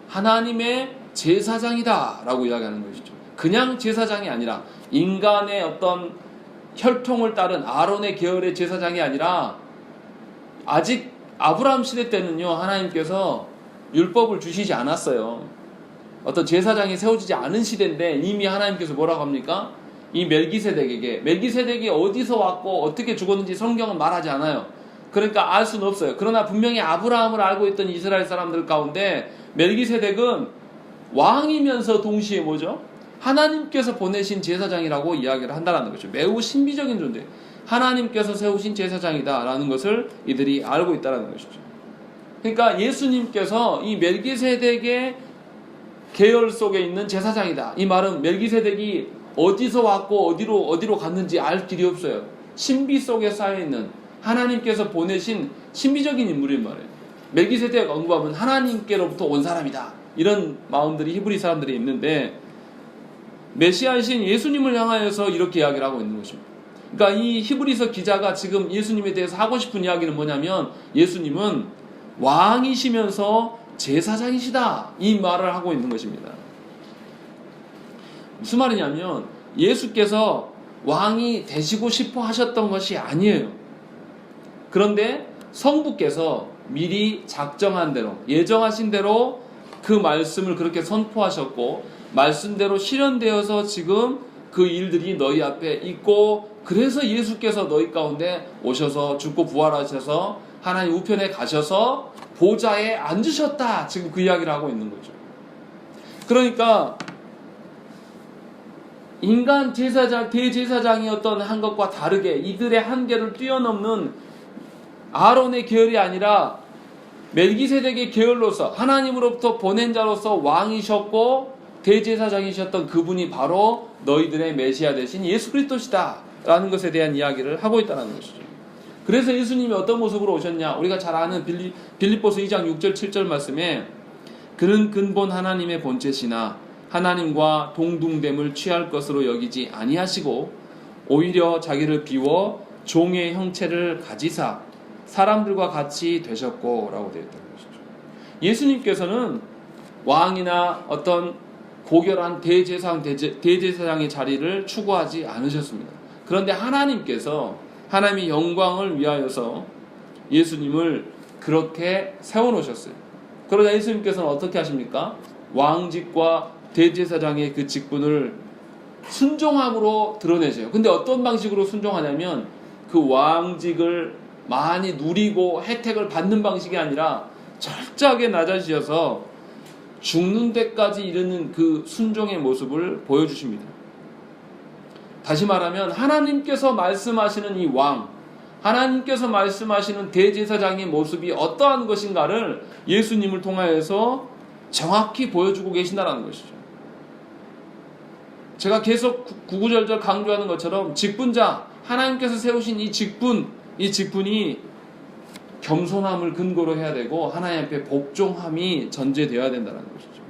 하나님의 제사장이다 라고 이야기하는 것이죠. 그냥 제사장이 아니라 인간의 어떤 혈통을 따른 아론의 계열의 제사장이 아니라 아직 아브라함 시대 때는요, 하나님께서 율법을 주시지 않았어요. 어떤 제사장이 세워지지 않은 시대인데 이미 하나님께서 뭐라고 합니까? 이 멜기세덱이 어디서 왔고 어떻게 죽었는지 성경은 말하지 않아요. 그러니까 알 수는 없어요. 그러나 분명히 아브라함을 알고 있던 이스라엘 사람들 가운데 멜기세덱은 왕이면서 동시에 뭐죠? 하나님께서 보내신 제사장이라고 이야기를 한다는 것이죠. 매우 신비적인 존재. 하나님께서 세우신 제사장이다라는 것을 이들이 알고 있다는 것이죠. 그러니까 예수님께서 이 멜기세덱의 계열 속에 있는 제사장이다. 이 말은 멜기세덱이 어디서 왔고 어디로 갔는지 알 길이 없어요. 신비 속에 쌓여있는 하나님께서 보내신 신비적인 인물인 말이에요. 멜기세덱 언급하면 하나님께로부터 온 사람이다. 이런 마음들이 히브리 사람들이 있는데 메시아이신 예수님을 향하여서 이렇게 이야기를 하고 있는 것입니다. 그러니까 이 히브리서 기자가 지금 예수님에 대해서 하고 싶은 이야기는 뭐냐면 예수님은 왕이시면서 제사장이시다. 이 말을 하고 있는 것입니다. 무슨 말이냐면 예수께서 왕이 되시고 싶어 하셨던 것이 아니에요. 그런데 성부께서 미리 작정한 대로 예정하신 대로 그 말씀을 그렇게 선포하셨고 말씀대로 실현되어서 지금 그 일들이 너희 앞에 있고 그래서 예수께서 너희 가운데 오셔서 죽고 부활하셔서 하나님 우편에 가셔서 보좌에 앉으셨다. 지금 그 이야기를 하고 있는 거죠. 그러니까 인간 제사장, 대제사장이었던 한 것과 다르게 이들의 한계를 뛰어넘는 아론의 계열이 아니라 멜기세덱의 계열로서 하나님으로부터 보낸 자로서 왕이셨고 대제사장이셨던 그분이 바로 너희들의 메시아 되신 예수 그리스도시다 라는 것에 대한 이야기를 하고 있다는 것이죠. 그래서 예수님이 어떤 모습으로 오셨냐? 우리가 잘 아는 빌립보서 2장 6절 7절 말씀에 그는 근본 하나님의 본체시나 하나님과 동등됨을 취할 것으로 여기지 아니하시고 오히려 자기를 비워 종의 형체를 가지사 사람들과 같이 되셨고 라고 되어 있다는 것이죠. 예수님께서는 왕이나 어떤 고결한 대제사장의 자리를 추구하지 않으셨습니다. 그런데 하나님께서 하나님의 영광을 위하여서 예수님을 그렇게 세워놓으셨어요. 그러자 예수님께서는 어떻게 하십니까? 왕직과 대제사장의 그 직분을 순종함으로 드러내세요. 근데 어떤 방식으로 순종하냐면 그 왕직을 많이 누리고 혜택을 받는 방식이 아니라 철저하게 낮아지셔서 죽는 데까지 이르는 그 순종의 모습을 보여주십니다. 다시 말하면 하나님께서 말씀하시는 이 왕, 하나님께서 말씀하시는 대제사장의 모습이 어떠한 것인가를 예수님을 통하여서 정확히 보여주고 계신다는 것이죠. 제가 계속 구구절절 강조하는 것처럼 직분자, 하나님께서 세우신 이 직분이 겸손함을 근거로 해야 되고 하나님 앞에 복종함이 전제되어야 된다는 것이죠.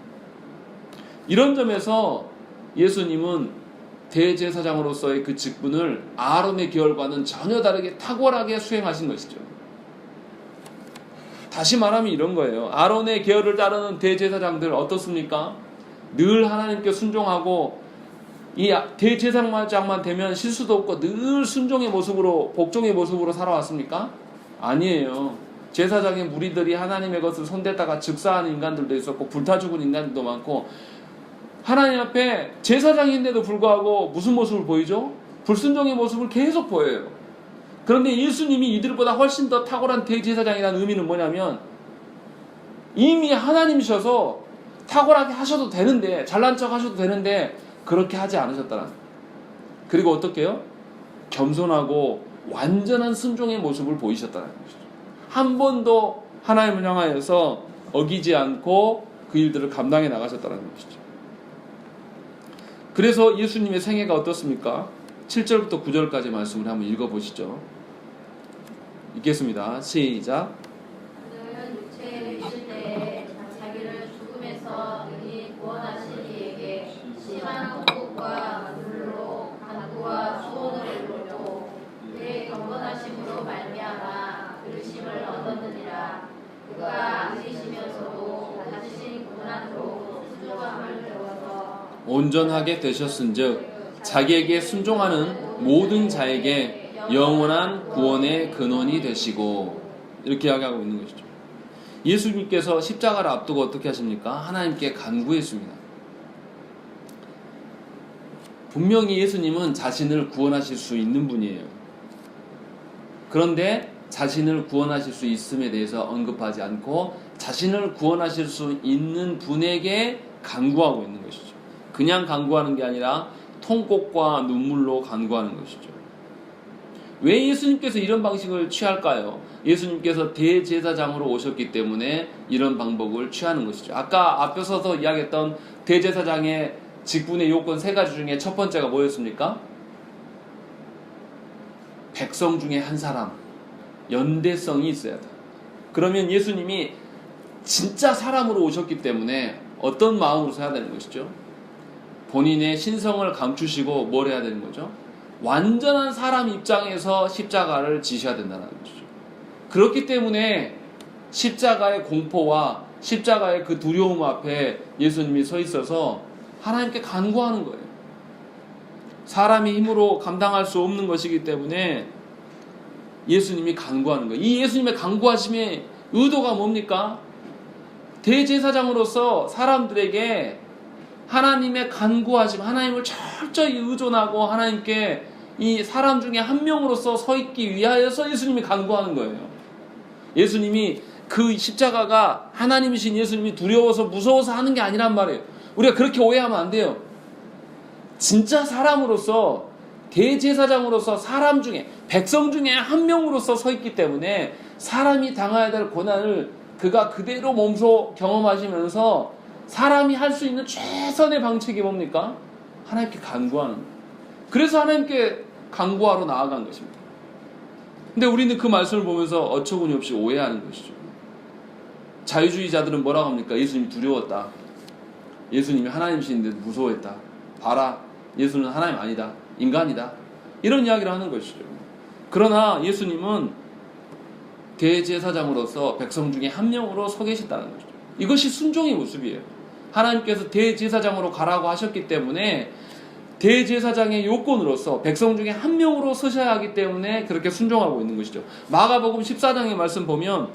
이런 점에서 예수님은 대제사장으로서의 그 직분을 아론의 계열과는 전혀 다르게 탁월하게 수행하신 것이죠. 다시 말하면 이런 거예요. 아론의 계열을 따르는 대제사장들 어떻습니까? 늘 하나님께 순종하고 이 대제사장만 되면 실수도 없고 늘 순종의 모습으로 복종의 모습으로 살아왔습니까? 아니에요. 제사장의 무리들이 하나님의 것을 손대다가 즉사하는 인간들도 있었고 불타 죽은 인간들도 많고 하나님 앞에 제사장인데도 불구하고 무슨 모습을 보이죠? 불순종의 모습을 계속 보여요. 그런데 예수님이 이들보다 훨씬 더 탁월한 대제사장이라는 의미는 뭐냐면 이미 하나님이셔서 탁월하게 하셔도 되는데, 잘난 척 하셔도 되는데 그렇게 하지 않으셨다는 거예요. 그리고 어떻게 해요? 겸손하고 완전한 순종의 모습을 보이셨다는 것이죠. 한 번도 하나님을 향하여서 어기지 않고 그 일들을 감당해 나가셨다는 것이죠. 그래서 예수님의 생애가 어떻습니까? 7절부터 9절까지 말씀을 한번 읽어보시죠. 읽겠습니다. 시작. 그는 육체에 있을 때에 자기를 죽음에서 능히 구원하신 이에게 심한 통곡과 눈물로 간구와 소원을 이루고 그의 경건하심으로 말미암아 들으심을 얻었느니라. 그가 안리시면서도 가지신 고난으로 순종함을 배워서 온전하게 되셨은즉 자기에게 순종하는 모든 자에게 영원한 구원의 근원이 되시고, 이렇게 이야기하고 있는 것이죠. 예수님께서 십자가를 앞두고 어떻게 하십니까? 하나님께 간구했습니다. 분명히 예수님은 자신을 구원하실 수 있는 분이에요. 그런데 자신을 구원하실 수 있음에 대해서 언급하지 않고 자신을 구원하실 수 있는 분에게 간구하고 있는 것이죠. 그냥 간구하는 게 아니라 통곡과 눈물로 간구하는 것이죠. 왜 예수님께서 이런 방식을 취할까요? 예수님께서 대제사장으로 오셨기 때문에 이런 방법을 취하는 것이죠. 아까 앞서서 이야기했던 대제사장의 직분의 요건 3가지 중에 첫 번째가 뭐였습니까? 백성 중에 한 사람, 연대성이 있어야 돼. 그러면 예수님이 진짜 사람으로 오셨기 때문에 어떤 마음으로 서야 되는 것이죠? 본인의 신성을 감추시고 뭘 해야 되는 거죠? 완전한 사람 입장에서 십자가를 지셔야 된다는 것이죠. 그렇기 때문에 십자가의 공포와 십자가의 그 두려움 앞에 예수님이 서 있어서 하나님께 간구하는 거예요. 사람의 힘으로 감당할 수 없는 것이기 때문에 예수님이 간구하는 거예요. 이 예수님의 간구하심의 의도가 뭡니까? 대제사장으로서 사람들에게 하나님의 간구하심, 하나님을 철저히 의존하고 하나님께 이 사람 중에 한 명으로서 서 있기 위하여서 예수님이 간구하는 거예요. 예수님이 그 십자가가 하나님이신 예수님이 두려워서 무서워서 하는 게 아니란 말이에요. 우리가 그렇게 오해하면 안 돼요. 진짜 사람으로서 대제사장으로서 사람 중에 백성 중에 한 명으로서 서 있기 때문에 사람이 당해야 될 고난을 그가 그대로 몸소 경험하시면서 사람이 할 수 있는 최선의 방책이 뭡니까? 하나님께 간구하는 거예요. 그래서 하나님께 간구하러 나아간 것입니다. 근데 우리는 그 말씀을 보면서 어처구니 없이 오해하는 것이죠. 자유주의자들은 뭐라고 합니까? 예수님이 두려웠다. 예수님이 하나님이신데 무서워했다. 봐라, 예수는 하나님 아니다. 인간이다. 이런 이야기를 하는 것이죠. 그러나 예수님은 대제사장으로서 백성 중에 한 명으로 서 계셨다는 것이죠. 이것이 순종의 모습이에요. 하나님께서 대제사장으로 가라고 하셨기 때문에 대제사장의 요건으로서 백성 중에 한 명으로 서셔야 하기 때문에 그렇게 순종하고 있는 것이죠. 마가복음 14장의 말씀 보면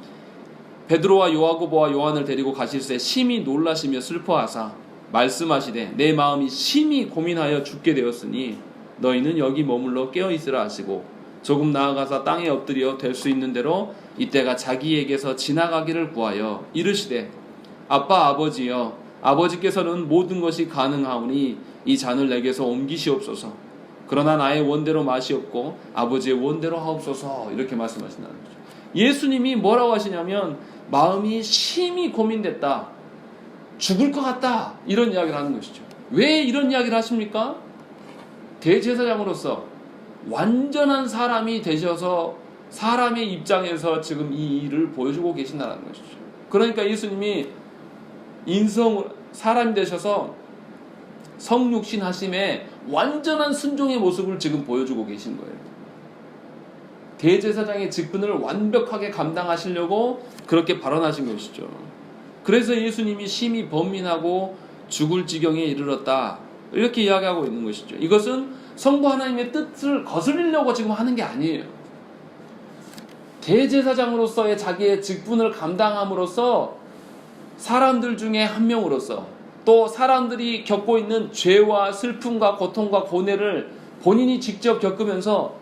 베드로와 요하고보와 요한을 데리고 가실새 심히 놀라시며 슬퍼하사 말씀하시되 내 마음이 심히 고민하여 죽게 되었으니 너희는 여기 머물러 깨어있으라 하시고 조금 나아가서 땅에 엎드려 될 수 있는 대로 이때가 자기에게서 지나가기를 구하여 이르시되 아빠 아버지여 아버지께서는 모든 것이 가능하오니 이 잔을 내게서 옮기시옵소서. 그러나 나의 원대로 마시옵고 아버지의 원대로 하옵소서. 이렇게 말씀하신다는 거죠. 예수님이 뭐라고 하시냐면 마음이 심히 고민됐다. 죽을 것 같다. 이런 이야기를 하는 것이죠. 왜 이런 이야기를 하십니까? 대제사장으로서 완전한 사람이 되셔서 사람의 입장에서 지금 이 일을 보여주고 계신다는 것이죠. 그러니까 예수님이 사람이 되셔서 성육신 하심에 완전한 순종의 모습을 지금 보여주고 계신 거예요. 대제사장의 직분을 완벽하게 감당하시려고 그렇게 발언하신 것이죠. 그래서 예수님이 심히 번민하고 죽을 지경에 이르렀다. 이렇게 이야기하고 있는 것이죠. 이것은 성부 하나님의 뜻을 거스르려고 지금 하는 게 아니에요. 대제사장으로서의 자기의 직분을 감당함으로써 사람들 중에 한 명으로서 또 사람들이 겪고 있는 죄와 슬픔과 고통과 고뇌를 본인이 직접 겪으면서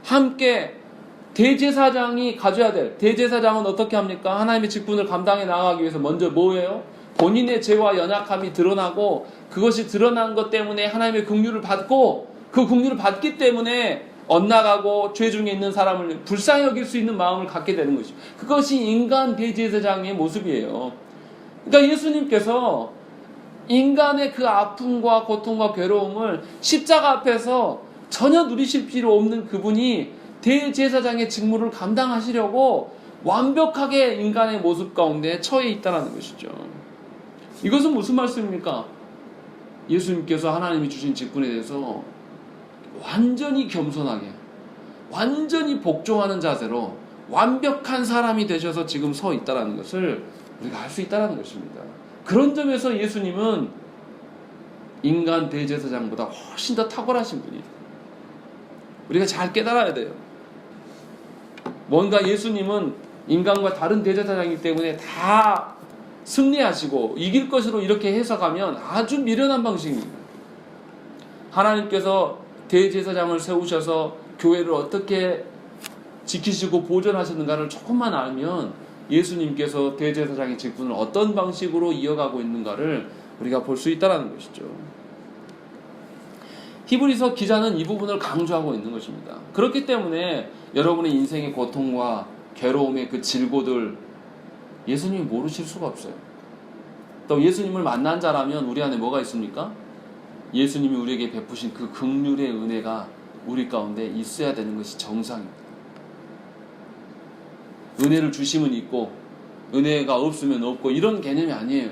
함께 대제사장이 가져야 될, 대제사장은 어떻게 합니까? 하나님의 직분을 감당해 나가기 위해서 먼저 뭐예요? 본인의 죄와 연약함이 드러나고 그것이 드러난 것 때문에 하나님의 긍휼을 받고 그 긍휼을 받기 때문에 엇나가고 죄 중에 있는 사람을 불쌍히 여길 수 있는 마음을 갖게 되는 것이죠. 그것이 인간 대제사장의 모습이에요. 그러니까 예수님께서 인간의 그 아픔과 고통과 괴로움을 십자가 앞에서 전혀 누리실 필요 없는 그분이 대제사장의 직무를 감당하시려고 완벽하게 인간의 모습 가운데 처해 있다는 것이죠. 이것은 무슨 말씀입니까? 예수님께서 하나님이 주신 직분에 대해서 완전히 겸손하게, 완전히 복종하는 자세로 완벽한 사람이 되셔서 지금 서 있다는 것을 우리가 알 수 있다는 것입니다. 그런 점에서 예수님은 인간 대제사장보다 훨씬 더 탁월하신 분이에요. 우리가 잘 깨달아야 돼요. 뭔가 예수님은 인간과 다른 대제사장이기 때문에 다 승리하시고 이길 것으로 이렇게 해석하면 아주 미련한 방식입니다. 하나님께서 대제사장을 세우셔서 교회를 어떻게 지키시고 보존하셨는가를 조금만 알면 예수님께서 대제사장의 직분을 어떤 방식으로 이어가고 있는가를 우리가 볼 수 있다는 것이죠. 히브리서 기자는 이 부분을 강조하고 있는 것입니다. 그렇기 때문에 여러분의 인생의 고통과 괴로움의 그 질고들 예수님이 모르실 수가 없어요. 또 예수님을 만난 자라면 우리 안에 뭐가 있습니까? 예수님이 우리에게 베푸신 그 긍휼의 은혜가 우리 가운데 있어야 되는 것이 정상입니다. 은혜를 주시면 있고 은혜가 없으면 없고 이런 개념이 아니에요.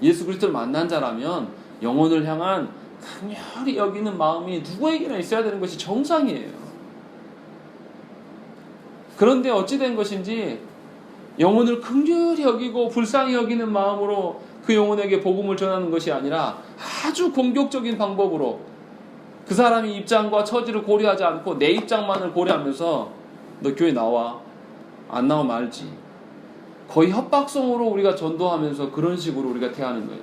예수 그리스도를 만난 자라면 영혼을 향한 긍휼히 여기는 마음이 누구에게나 있어야 되는 것이 정상이에요. 그런데 어찌 된 것인지 영혼을 긍휼히 여기고 불쌍히 여기는 마음으로 그 영혼에게 복음을 전하는 것이 아니라 아주 공격적인 방법으로 그 사람의 입장과 처지를 고려하지 않고 내 입장만을 고려하면서 너 교회 나와, 안 나오면 알지. 거의 협박성으로 우리가 전도하면서 그런 식으로 우리가 대하는 거예요.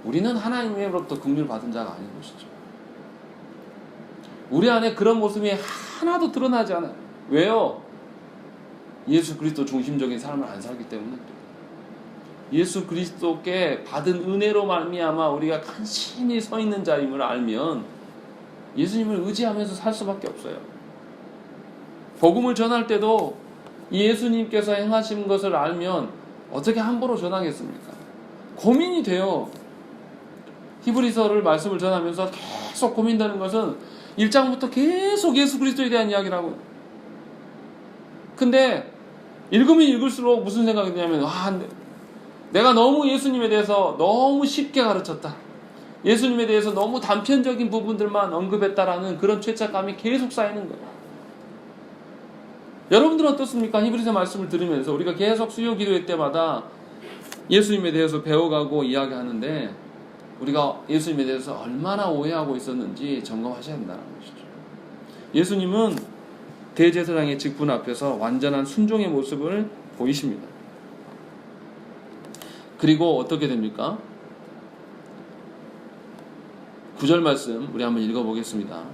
우리는 하나님으로부터 긍휼을 받은 자가 아닌 것이죠. 우리 안에 그런 모습이 하나도 드러나지 않아요. 왜요? 예수 그리스도 중심적인 삶을 안 살기 때문에. 예수 그리스도께 받은 은혜로 말미암아 우리가 간신히 서 있는 자임을 알면 예수님을 의지하면서 살 수밖에 없어요. 복음을 전할 때도 예수님께서 행하신 것을 알면 어떻게 함부로 전하겠습니까? 고민이 돼요. 히브리서를 말씀을 전하면서 계속 고민되는 것은 1장부터 계속 예수 그리스도에 대한 이야기를 하고, 근데 읽으면 읽을수록 무슨 생각이 드냐면 내가 너무 예수님에 대해서 너무 쉽게 가르쳤다, 예수님에 대해서 너무 단편적인 부분들만 언급했다라는 그런 죄책감이 계속 쌓이는 거예요. 여러분들은 어떻습니까? 히브리서 말씀을 들으면서 우리가 계속 수요 기도회 때마다 예수님에 대해서 배워가고 이야기하는데 우리가 예수님에 대해서 얼마나 오해하고 있었는지 점검하셔야 된다는 것이죠. 예수님은 대제사장의 직분 앞에서 완전한 순종의 모습을 보이십니다. 그리고 어떻게 됩니까? 9절 말씀 우리 한번 읽어보겠습니다.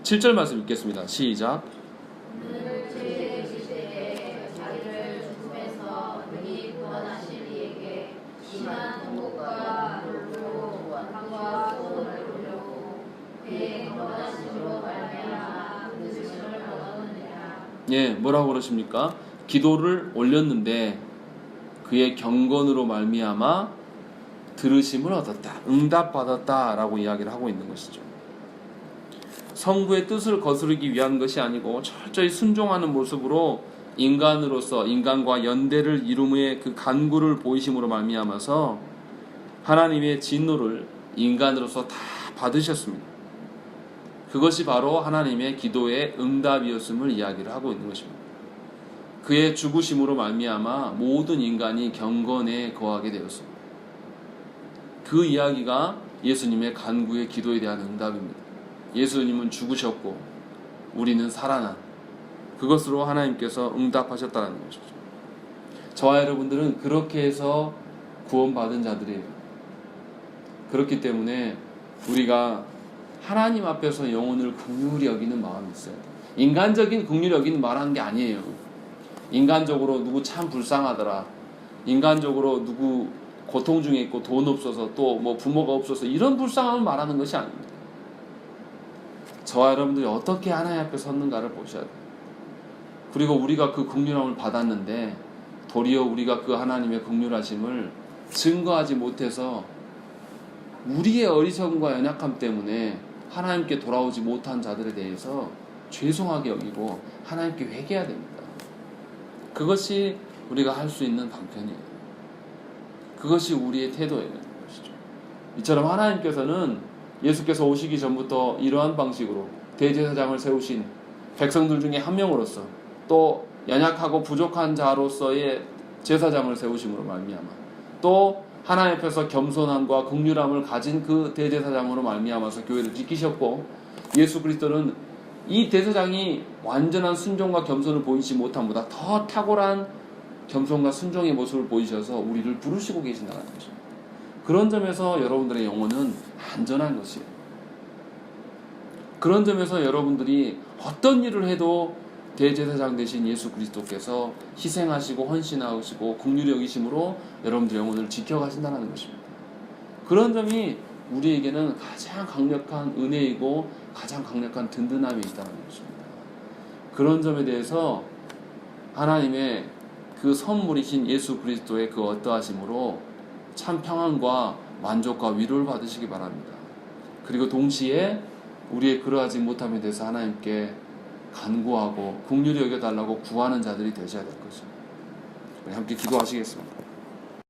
7절 말씀 읽겠습니다. 시작. 오늘 죄 지시되 자기를 죽음에서 능히 구원하실 이에게 심한 통곡과 눈물로 고통과 소원을 돌려고 그의 구원하심으로 말미암아 늦으심을 얻었느니라. 예, 뭐라고 그러십니까? 기도를 올렸는데 그의 경건으로 말미암아 들으심을 얻었다, 응답받았다라고 이야기를 하고 있는 것이죠. 성부의 뜻을 거스르기 위한 것이 아니고 철저히 순종하는 모습으로 인간으로서 인간과 연대를 이룸의 그 간구를 보이심으로 말미암아서 하나님의 진노를 인간으로서 다 받으셨습니다. 그것이 바로 하나님의 기도의 응답이었음을 이야기를 하고 있는 것입니다. 그의 죽으심으로 말미암아 모든 인간이 경건에 거하게 되었습니다. 그 이야기가 예수님의 간구의 기도에 대한 응답입니다. 예수님은 죽으셨고 우리는 살아난, 그것으로 하나님께서 응답하셨다는 것이죠. 저와 여러분들은 그렇게 해서 구원받은 자들이에요. 그렇기 때문에 우리가 하나님 앞에서 영혼을 긍휼히 여기는 마음이 있어야 돼요. 인간적인 긍휼히 여기는 말하는 게 아니에요. 인간적으로 누구 참 불쌍하더라, 인간적으로 누구 고통 중에 있고 돈 없어서 또 뭐 부모가 없어서 이런 불쌍함을 말하는 것이 아닙니다. 저와 여러분들이 어떻게 하나님 앞에 섰는가를 보셔야 돼요. 그리고 우리가 그 긍휼함을 받았는데 도리어 우리가 그 하나님의 긍휼하심을 증거하지 못해서 우리의 어리석음과 연약함 때문에 하나님께 돌아오지 못한 자들에 대해서 죄송하게 여기고 하나님께 회개해야 됩니다. 그것이 우리가 할 수 있는 방편이에요. 그것이 우리의 태도예요. 것이죠. 이처럼 하나님께서는 예수께서 오시기 전부터 이러한 방식으로 대제사장을 세우신 백성들 중에 한 명으로서 또 연약하고 부족한 자로서의 제사장을 세우심으로 말미암아 또 하나님 앞에서 겸손함과 긍휼함을 가진 그 대제사장으로 말미암아서 교회를 지키셨고 예수 그리스도는 이 대제사장이 완전한 순종과 겸손을 보이지 못함보다 더 탁월한 겸손과 순종의 모습을 보이셔서 우리를 부르시고 계신다는 것입니다. 그런 점에서 여러분들의 영혼은 안전한 것이에요. 그런 점에서 여러분들이 어떤 일을 해도 대제사장 되신 예수 그리스도께서 희생하시고 헌신하시고 긍휼히 여기심으로 여러분들의 영혼을 지켜가신다는 것입니다. 그런 점이 우리에게는 가장 강력한 은혜이고 가장 강력한 든든함이 있다는 것입니다. 그런 점에 대해서 하나님의 그 선물이신 예수 그리스도의 그 어떠하심으로 참 평안과 만족과 위로를 받으시기 바랍니다. 그리고 동시에 우리의 그러하지 못함에 대해서 하나님께 간구하고 긍휼히 여겨달라고 구하는 자들이 되셔야 될 것입니다. 우리 함께 기도하시겠습니다.